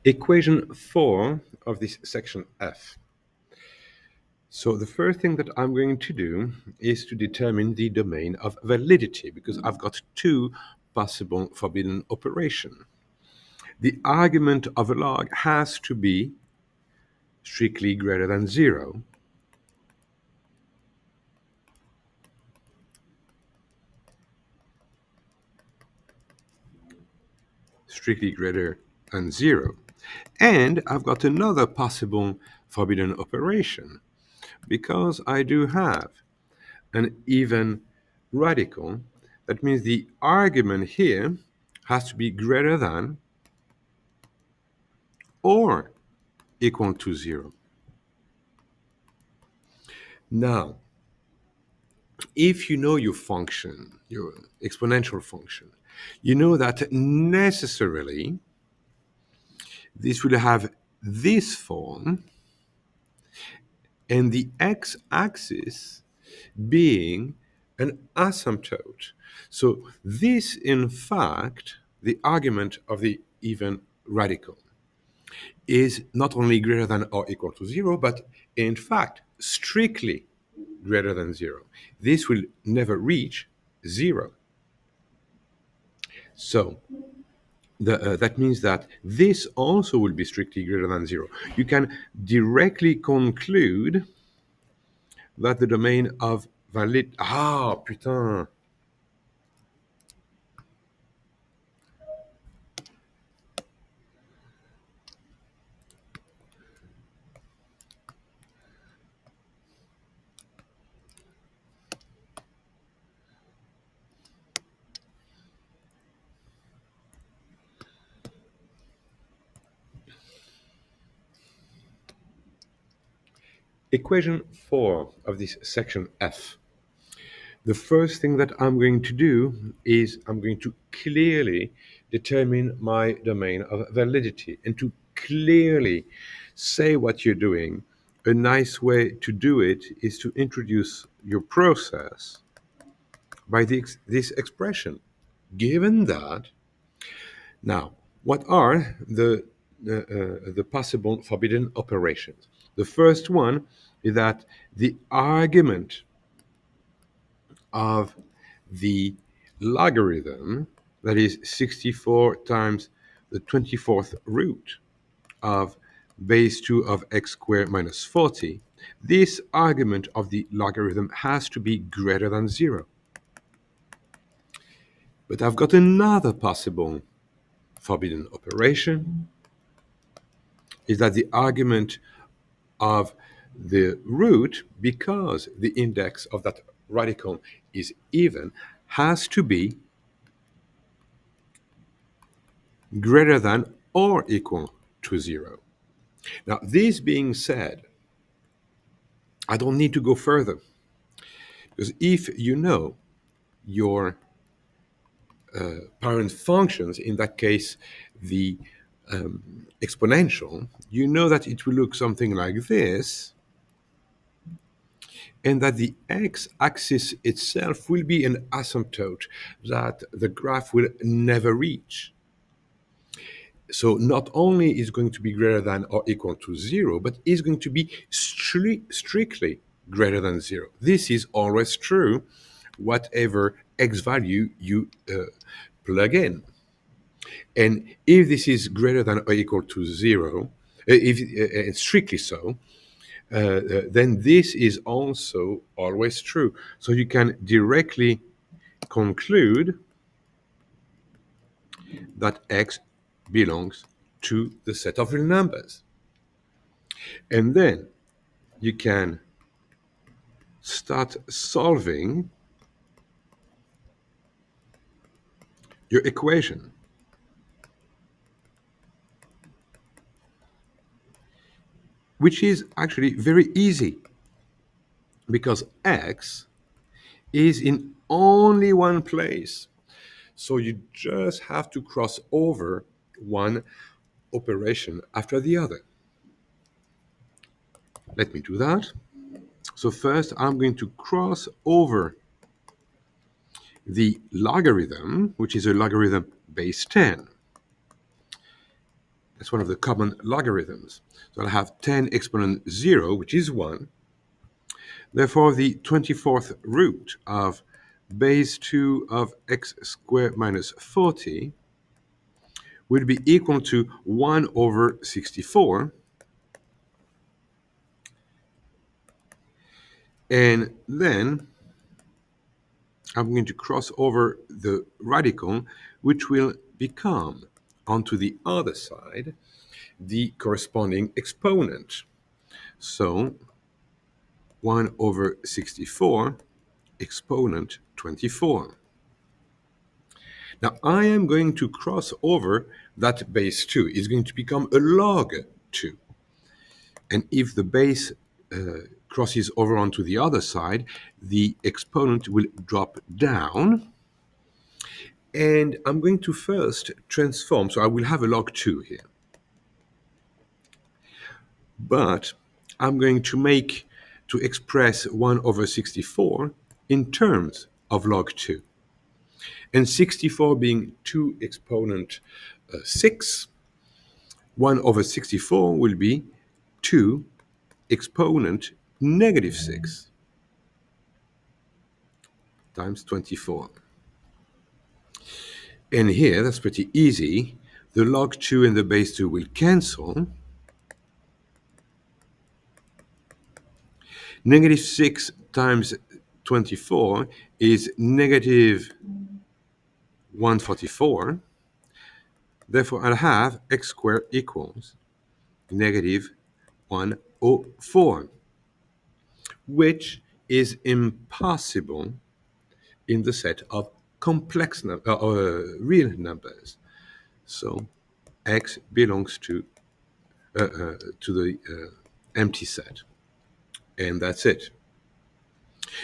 Equation 4 of this section F. So the first thing that I'm going to do is to determine the domain of validity, because I've got two possible forbidden operations. The argument of a log has to be strictly greater than 0, strictly greater than 0. And I've got another possible forbidden operation, because I do have an even radical. That means the argument here has to be greater than or equal to 0. Now, if you know your function, your exponential function, you know that necessarily this will have this form, and the x-axis being an asymptote. So this, in fact, the argument of the even radical is not only greater than or equal to 0, but in fact, strictly greater than 0. This will never reach 0. So that means that this also will be strictly greater than 0. You can directly conclude that the domain of valid... Ah, putain. Equation 4 of this section F. The first thing that I'm going to do is I'm going to clearly determine my domain of validity. And to clearly say what you're doing, a nice way to do it is to introduce your process by this expression. Given that, now, what are the possible forbidden operations? The first one is that the argument of the logarithm, that is 64 times the 24th root of base 2 of x squared minus 40, this argument of the logarithm has to be greater than 0. But I've got another possible forbidden operation, is that the argument of the root, because the index of that radical is even, has to be greater than or equal to 0. Now, this being said, I don't need to go further, because if you know your parent functions, in that case the exponential, you know that it will look something like this, and that the x-axis itself will be an asymptote that the graph will never reach. So not only is going to be greater than or equal to 0, but is going to be strictly greater than 0. This is always true, whatever x value you plug in. And if this is greater than or equal to 0, if strictly so, then this is also always true. So you can directly conclude that x belongs to the set of real numbers. And then you can start solving your equation. Which is actually very easy, because x is in only one place. So you just have to cross over one operation after the other. Let me do that. So first I'm going to cross over the logarithm, which is a logarithm base 10. That's one of the common logarithms. So I'll have 10 exponent 0, which is 1. Therefore, the 24th root of base 2 of x squared minus 40 would be equal to 1 over 64. And then I'm going to cross over the radical, which will become, onto the other side, the corresponding exponent. So 1 over 64 exponent 24. Now I am going to cross over that base 2. It's going to become a log 2. And if the base crosses over onto the other side, the exponent will drop down. And I'm going to first transform. So I will have a log 2 here. But I'm going to express 1 over 64 in terms of log 2. And 64 being 2 exponent 6, 1 over 64 will be 2 exponent negative 6 times 24. And here, that's pretty easy. The log 2 and the base 2 will cancel. Negative 6 times 24 is negative 144. Therefore, I'll have x squared equals negative 104, which is impossible in the set of complex real numbers. So x belongs to the empty set. And that's it.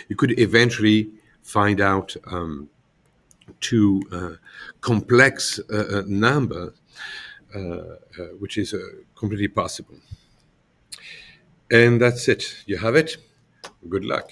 You could eventually find out two complex numbers, which is completely possible. And that's it. You have it. Good luck.